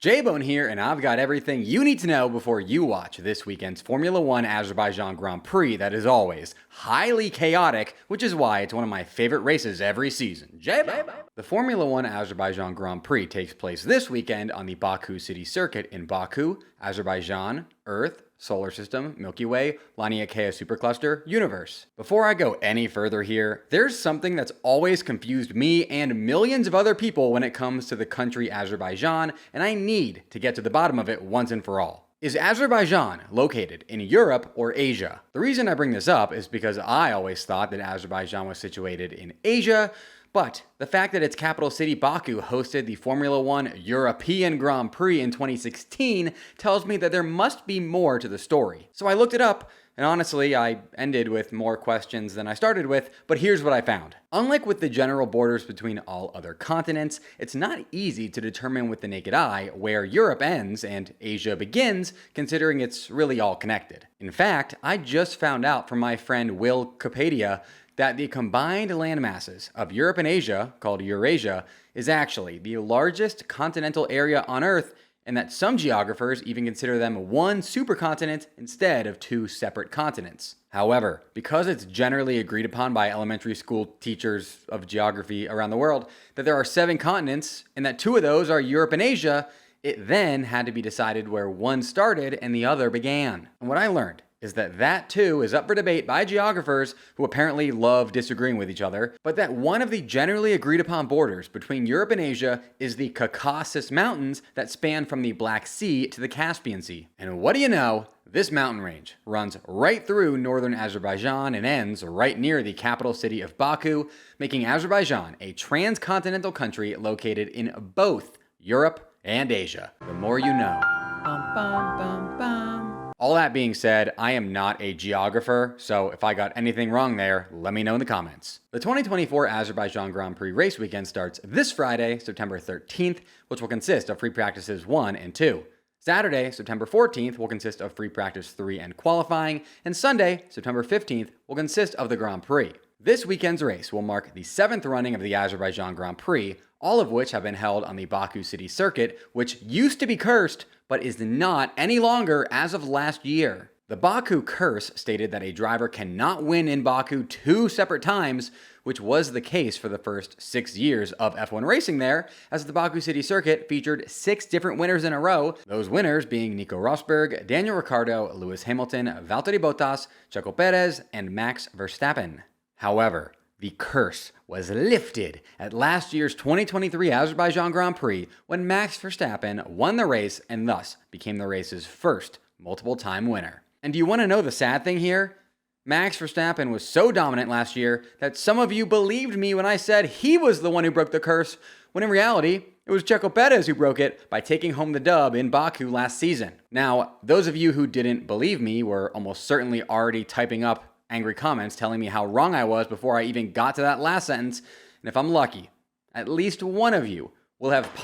J-Bone here, and I've got everything you need to know before you watch this weekend's Formula 1 Azerbaijan Grand Prix that is always highly chaotic, which is why it's one of my favorite races every season. J-Bone! The Formula 1 Azerbaijan Grand Prix takes place this weekend on the Baku City Circuit in Baku, Azerbaijan, Earth, Solar System, Milky Way, Laniakea Supercluster, Universe. Before I go any further here, there's something that's always confused me and millions of other people when it comes to the country Azerbaijan, and I need to get to the bottom of it once and for all. Is Azerbaijan located in Europe or Asia? The reason I bring this up is because I always thought that Azerbaijan was situated in Asia, but the fact that its capital city Baku hosted the Formula 1 European Grand Prix in 2016 tells me that there must be more to the story. So I looked it up, and honestly, I ended with more questions than I started with, but here's what I found. Unlike with the general borders between all other continents, it's not easy to determine with the naked eye where Europe ends and Asia begins, considering it's really all connected. In fact, I just found out from my friend Will Kapadia that the combined land masses of Europe and Asia, called Eurasia, is actually the largest continental area on Earth, and that some geographers even consider them one supercontinent instead of two separate continents. However, because it's generally agreed upon by elementary school teachers of geography around the world that there are 7 continents and that 2 of those are Europe and Asia, it then had to be decided where one started and the other began. And what I learned is that too is up for debate by geographers who apparently love disagreeing with each other, but that one of the generally agreed upon borders between Europe and Asia is the Caucasus Mountains that span from the Black Sea to the Caspian Sea. And what do you know? This mountain range runs right through northern Azerbaijan and ends right near the capital city of Baku, making Azerbaijan a transcontinental country located in both Europe and Asia. The more you know. Bum, bum, bum, bum. All that being said, I am not a geographer, so if I got anything wrong there, let me know in the comments. The 2024 Azerbaijan Grand Prix race weekend starts this Friday, September 13th, which will consist of free practices 1 and 2. Saturday, September 14th, will consist of free practice 3 and qualifying, and Sunday, September 15th, will consist of the Grand Prix. This weekend's race will mark the 7th running of the Azerbaijan Grand Prix, all of which have been held on the Baku City Circuit, which used to be cursed, but is not any longer as of last year. The Baku curse stated that a driver cannot win in Baku 2 separate times, which was the case for the first 6 years of F1 racing there, as the Baku City Circuit featured 6 different winners in a row, those winners being Nico Rosberg, Daniel Ricciardo, Lewis Hamilton, Valtteri Bottas, Checo Perez, and Max Verstappen. However, the curse was lifted at last year's 2023 Azerbaijan Grand Prix when Max Verstappen won the race and thus became the race's first multiple-time winner. And do you want to know the sad thing here? Max Verstappen was so dominant last year that some of you believed me when I said he was the one who broke the curse, when in reality, it was Checo Perez who broke it by taking home the dub in Baku last season. Now, those of you who didn't believe me were almost certainly already typing up angry comments telling me how wrong I was before I even got to that last sentence, and if I'm lucky, at least one of you will have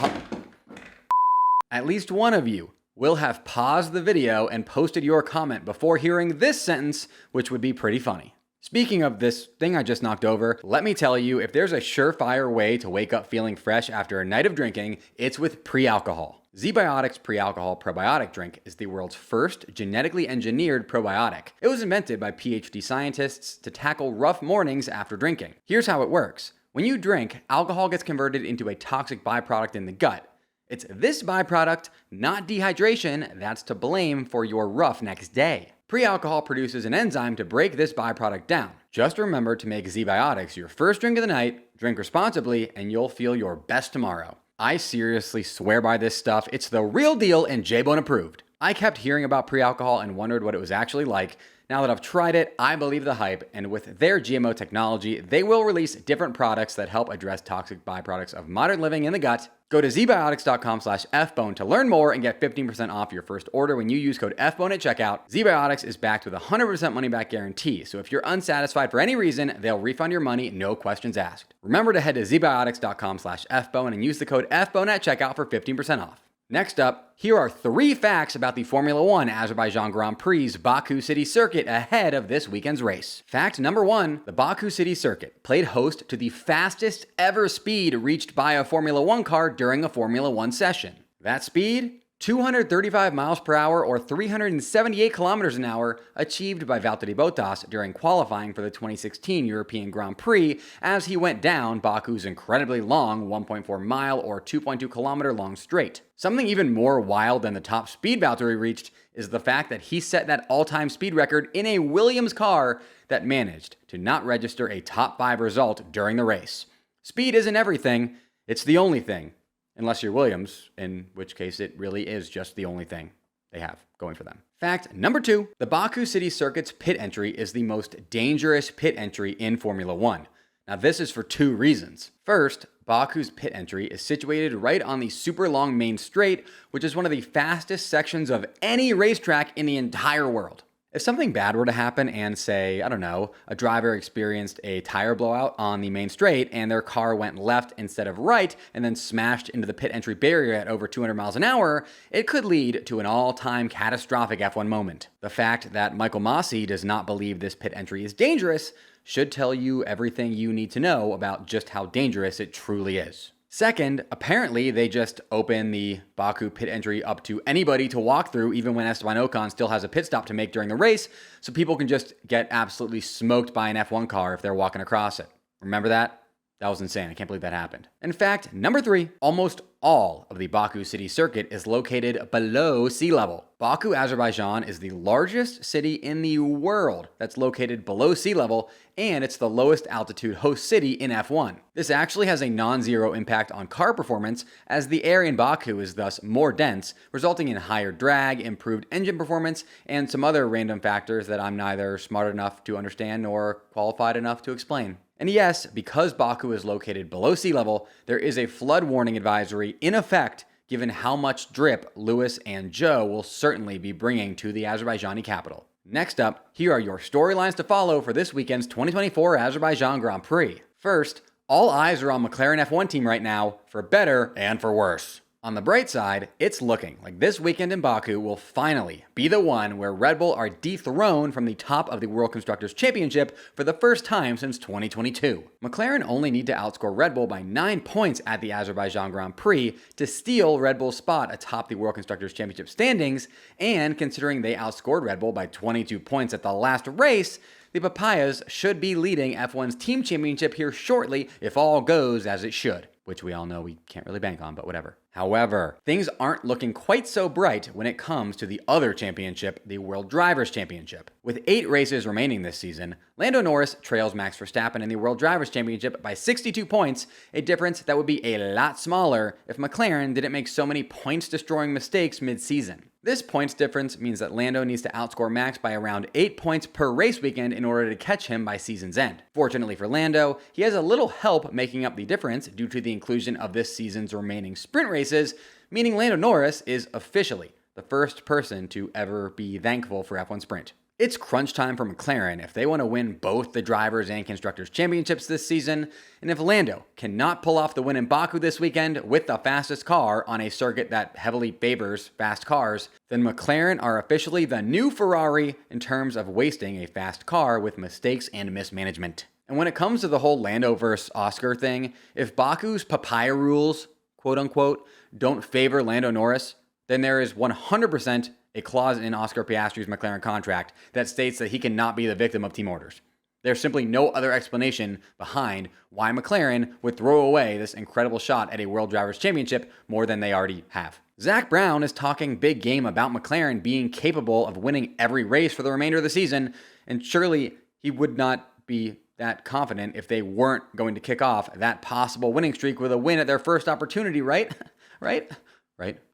paused the video and posted your comment before hearing this sentence, which would be pretty funny. Speaking of this thing I just knocked over, let me tell you, if there's a surefire way to wake up feeling fresh after a night of drinking, it's with pre-alcohol. ZBiotics Pre-Alcohol Probiotic Drink is the world's first genetically engineered probiotic. It was invented by PhD scientists to tackle rough mornings after drinking. Here's how it works. When you drink, alcohol gets converted into a toxic byproduct in the gut. It's this byproduct, not dehydration, that's to blame for your rough next day. Pre-alcohol produces an enzyme to break this byproduct down. Just remember to make ZBiotics your first drink of the night, drink responsibly, and you'll feel your best tomorrow. I seriously swear by this stuff. It's the real deal and J-Bone approved. I kept hearing about pre-alcohol and wondered what it was actually like. Now that I've tried it, I believe the hype, and with their GMO technology, they will release different products that help address toxic byproducts of modern living in the gut. Go to zbiotics.com/fbone to learn more and get 15% off your first order when you use code FBONE at checkout. ZBiotics is backed with a 100% money-back guarantee, so if you're unsatisfied for any reason, they'll refund your money, no questions asked. Remember to head to zbiotics.com/fbone and use the code FBONE at checkout for 15% off. Next up, here are 3 facts about the Formula 1 Azerbaijan Grand Prix's Baku City Circuit ahead of this weekend's race. Fact number 1, the Baku City Circuit played host to the fastest ever speed reached by a Formula 1 car during a Formula 1 session. That speed? 235 miles per hour or 378 kilometers an hour achieved by Valtteri Bottas during qualifying for the 2016 European Grand Prix as he went down Baku's incredibly long 1.4 mile or 2.2 kilometer long straight. Something even more wild than the top speed Valtteri reached is the fact that he set that all-time speed record in a Williams car that managed to not register a top 5 result during the race. Speed isn't everything, it's the only thing. Unless you're Williams, in which case it really is just the only thing they have going for them. Fact number 2, the Baku City Circuit's pit entry is the most dangerous pit entry in Formula 1. Now this is for 2 reasons. First, Baku's pit entry is situated right on the super long main straight, which is one of the fastest sections of any racetrack in the entire world. If something bad were to happen and say, I don't know, a driver experienced a tire blowout on the main straight and their car went left instead of right and then smashed into the pit entry barrier at over 200 miles an hour, it could lead to an all-time catastrophic F1 moment. The fact that Michael Masi does not believe this pit entry is dangerous should tell you everything you need to know about just how dangerous it truly is. Second, apparently they just open the Baku pit entry up to anybody to walk through even when Esteban Ocon still has a pit stop to make during the race, so people can just get absolutely smoked by an F1 car if they're walking across it. Remember that? That was insane. I can't believe that happened. In fact, number 3, almost all of the Baku City Circuit is located below sea level. Baku, Azerbaijan is the largest city in the world that's located below sea level, and it's the lowest altitude host city in F1. This actually has a non-zero impact on car performance, as the air in Baku is thus more dense, resulting in higher drag, improved engine performance, and some other random factors that I'm neither smart enough to understand nor qualified enough to explain. And yes, because Baku is located below sea level, there is a flood warning advisory in effect given how much drip Lewis and Joe will certainly be bringing to the Azerbaijani capital. Next up, here are your storylines to follow for this weekend's 2024 Azerbaijan Grand Prix. First, all eyes are on McLaren F1 team right now, for better and for worse. On the bright side, it's looking like this weekend in Baku will finally be the one where Red Bull are dethroned from the top of the World Constructors' Championship for the first time since 2022. McLaren only need to outscore Red Bull by 9 points at the Azerbaijan Grand Prix to steal Red Bull's spot atop the World Constructors' Championship standings, and considering they outscored Red Bull by 22 points at the last race, the Papayas should be leading F1's team championship here shortly if all goes as it should, which we all know we can't really bank on, but whatever. However, things aren't looking quite so bright when it comes to the other championship, the World Drivers' Championship. With 8 races remaining this season, Lando Norris trails Max Verstappen in the World Drivers' Championship by 62 points, a difference that would be a lot smaller if McLaren didn't make so many points-destroying mistakes mid-season. This points difference means that Lando needs to outscore Max by around 8 points per race weekend in order to catch him by season's end. Fortunately for Lando, he has a little help making up the difference due to the inclusion of this season's remaining sprint races, meaning Lando Norris is officially the first person to ever be thankful for F1 Sprint. It's crunch time for McLaren if they want to win both the Drivers' and Constructors' Championships this season, and if Lando cannot pull off the win in Baku this weekend with the fastest car on a circuit that heavily favors fast cars, then McLaren are officially the new Ferrari in terms of wasting a fast car with mistakes and mismanagement. And when it comes to the whole Lando versus Oscar thing, if Baku's papaya rules, quote unquote, don't favor Lando Norris, then there is 100% a clause in Oscar Piastri's McLaren contract that states that he cannot be the victim of team orders. There's simply no other explanation behind why McLaren would throw away this incredible shot at a World Drivers' Championship more than they already have. Zach Brown is talking big game about McLaren being capable of winning every race for the remainder of the season, and surely he would not be that confident if they weren't going to kick off that possible winning streak with a win at their first opportunity, right? Right?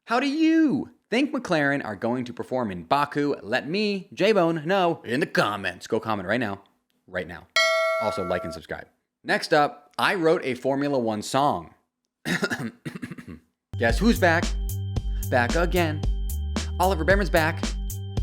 How do you think McLaren are going to perform in Baku? Let me, J-Bone, know in the comments. Go comment right now. Also, like and subscribe. Next up, I wrote a Formula 1 song. Guess who's back? Back again. Oliver Behrman's back,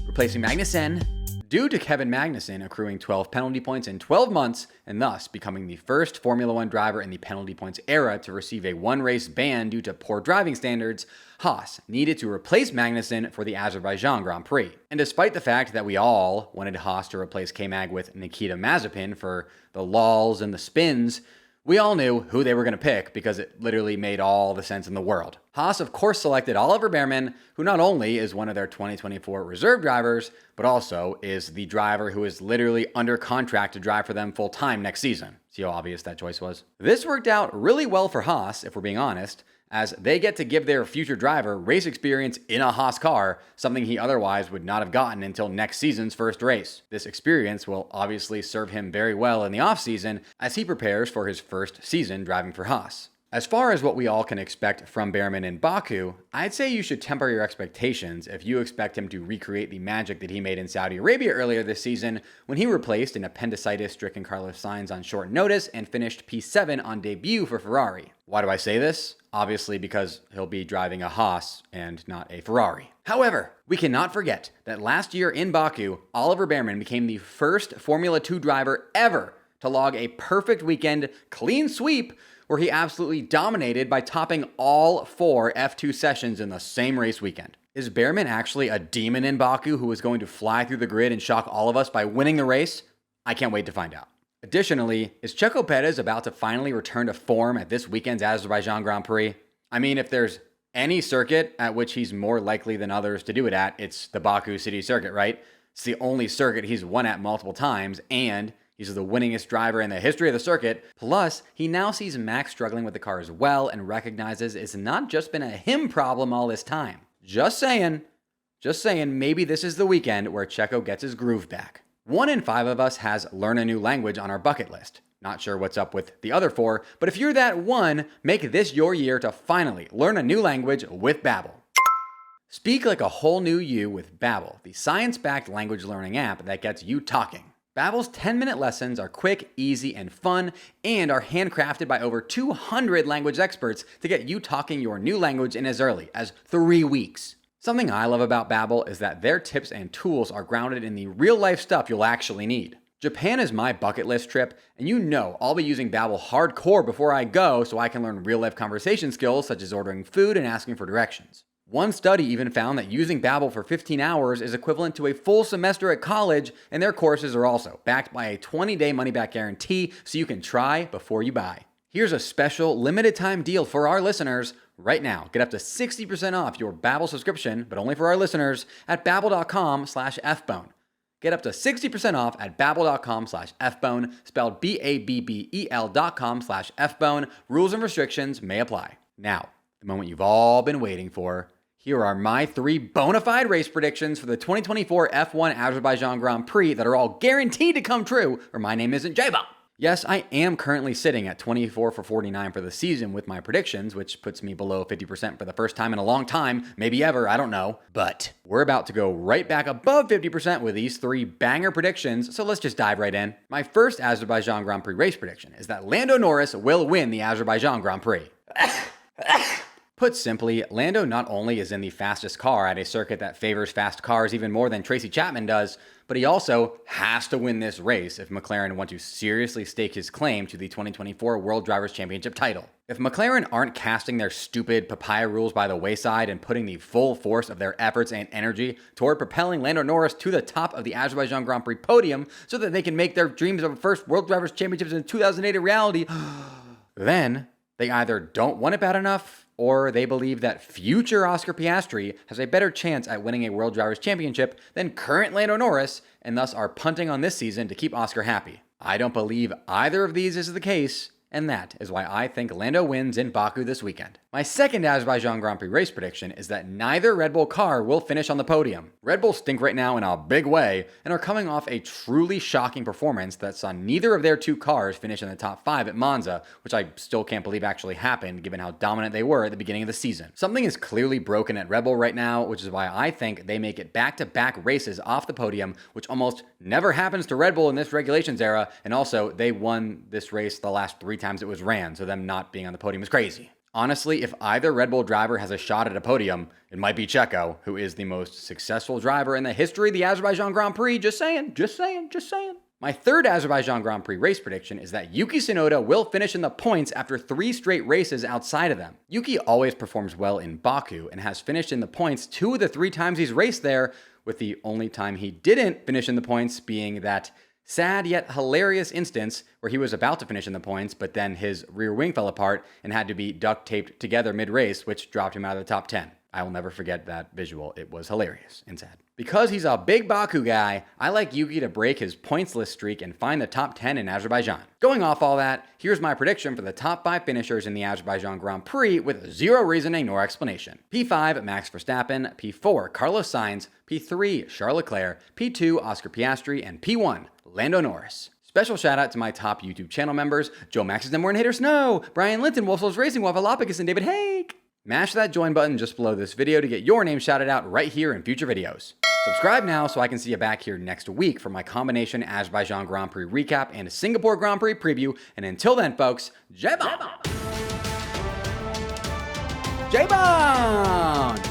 replacing Magnussen. Due to Kevin Magnussen accruing 12 penalty points in 12 months, and thus becoming the first Formula 1 driver in the penalty points era to receive a one-race ban due to poor driving standards, Haas needed to replace Magnussen for the Azerbaijan Grand Prix. And despite the fact that we all wanted Haas to replace K-Mag with Nikita Mazepin for the lulls and the spins, We all knew who they were going to pick because it literally made all the sense in the world. Haas, of course, selected Oliver Bearman, who not only is one of their 2024 reserve drivers, but also is the driver who is literally under contract to drive for them full time next season. See how obvious that choice was? This worked out really well for Haas, if we're being honest, as they get to give their future driver race experience in a Haas car, something he otherwise would not have gotten until next season's first race. This experience will obviously serve him very well in the offseason as he prepares for his first season driving for Haas. As far as what we all can expect from Bearman in Baku, I'd say you should temper your expectations if you expect him to recreate the magic that he made in Saudi Arabia earlier this season when he replaced an appendicitis-stricken Carlos Sainz on short notice and finished P7 on debut for Ferrari. Why do I say this? Obviously because he'll be driving a Haas and not a Ferrari. However, we cannot forget that last year in Baku, Oliver Bearman became the first Formula 2 driver ever to log a perfect weekend clean sweep where he absolutely dominated by topping all 4 F2 sessions in the same race weekend. Is Bearman actually a demon in Baku who is going to fly through the grid and shock all of us by winning the race? I can't wait to find out. Additionally, is Checo Perez about to finally return to form at this weekend's Azerbaijan Grand Prix? I mean, if there's any circuit at which he's more likely than others to do it at, it's the Baku City circuit, right? It's the only circuit he's won at multiple times, and he's the winningest driver in the history of the circuit. Plus, he now sees Max struggling with the car as well and recognizes it's not just been a him problem all this time. Just saying, maybe this is the weekend where Checo gets his groove back. 1 in 5 of us has learn a new language on our bucket list. Not sure what's up with the other 4, but if you're that one, make this your year to finally learn a new language with Babbel. Speak like a whole new you with Babbel, the science-backed language learning app that gets you talking. Babbel's 10-minute lessons are quick, easy, and fun, and are handcrafted by over 200 language experts to get you talking your new language in as early as 3 weeks. Something I love about Babbel is that their tips and tools are grounded in the real-life stuff you'll actually need. Japan is my bucket list trip, and you know I'll be using Babbel hardcore before I go so I can learn real-life conversation skills such as ordering food and asking for directions. One study even found that using Babbel for 15 hours is equivalent to a full semester at college, and their courses are also backed by a 20-day money-back guarantee so you can try before you buy. Here's a special limited-time deal for our listeners. Right now, get up to 60% off your Babbel subscription, but only for our listeners, at babbel.com/fbone. Get up to 60% off at babbel.com/fbone, spelled BABBEL.com/fbone. Rules and restrictions may apply. Now, the moment you've all been waiting for. Here are my 3 bona fide race predictions for the 2024 F1 Azerbaijan Grand Prix that are all guaranteed to come true, or my name isn't J-Bone. Yes, I am currently sitting at 24 for 49 for the season with my predictions, which puts me below 50% for the first time in a long time, maybe ever, I don't know. But we're about to go right back above 50% with these 3 banger predictions, so let's just dive right in. My first Azerbaijan Grand Prix race prediction is that Lando Norris will win the Azerbaijan Grand Prix. Put simply, Lando not only is in the fastest car at a circuit that favors fast cars even more than Tracy Chapman does, but he also has to win this race if McLaren want to seriously stake his claim to the 2024 World Drivers' Championship title. If McLaren aren't casting their stupid papaya rules by the wayside and putting the full force of their efforts and energy toward propelling Lando Norris to the top of the Azerbaijan Grand Prix podium so that they can make their dreams of a first World Drivers' Championships in 2008 a reality, then they either don't want it bad enough or they believe that future Oscar Piastri has a better chance at winning a World Drivers' Championship than current Lando Norris, and thus are punting on this season to keep Oscar happy. I don't believe either of these is the case, and that is why I think Lando wins in Baku this weekend. My second Azerbaijan Grand Prix race prediction is that neither Red Bull car will finish on the podium. Red Bull stink right now in a big way and are coming off a truly shocking performance that saw neither of their 2 cars finish in the top 5 at Monza, which I still can't believe actually happened given how dominant they were at the beginning of the season. Something is clearly broken at Red Bull right now, which is why I think they make it back-to-back races off the podium, which almost never happens to Red Bull in this regulations era, and also they won this race the last 3 times it was ran, so them not being on the podium is crazy. Honestly, if either Red Bull driver has a shot at a podium, it might be Checo, who is the most successful driver in the history of the Azerbaijan Grand Prix. Just saying. My third Azerbaijan Grand Prix race prediction is that Yuki Tsunoda will finish in the points after 3 straight races outside of them. Yuki always performs well in Baku and has finished in the points 2 of the 3 times he's raced there, with the only time he didn't finish in the points being that Sad yet hilarious instance where he was about to finish in the points, but then his rear wing fell apart and had to be duct taped together mid-race, which dropped him out of the top 10. I will never forget that visual. It was hilarious and sad. Because he's a big Baku guy, I like Yuki to break his pointsless streak and find the top 10 in Azerbaijan. Going off all that, here's my prediction for the top 5 finishers in the Azerbaijan Grand Prix with zero reasoning nor explanation. P5, Max Verstappen. P4, Carlos Sainz. P3, Charles Leclerc. P2, Oscar Piastri. And P1, Lando Norris. Special shout out to my top YouTube channel members, Joe Max's number 1 hater Snow, Brian Linton, Wolfsouls Racing, Waffalopicus, and David Hake. Mash that join button just below this video to get your name shouted out right here in future videos. Subscribe now so I can see you back here next week for my combination Azerbaijan Grand Prix recap and Singapore Grand Prix preview. And until then, folks, J-Bond! J-Bond!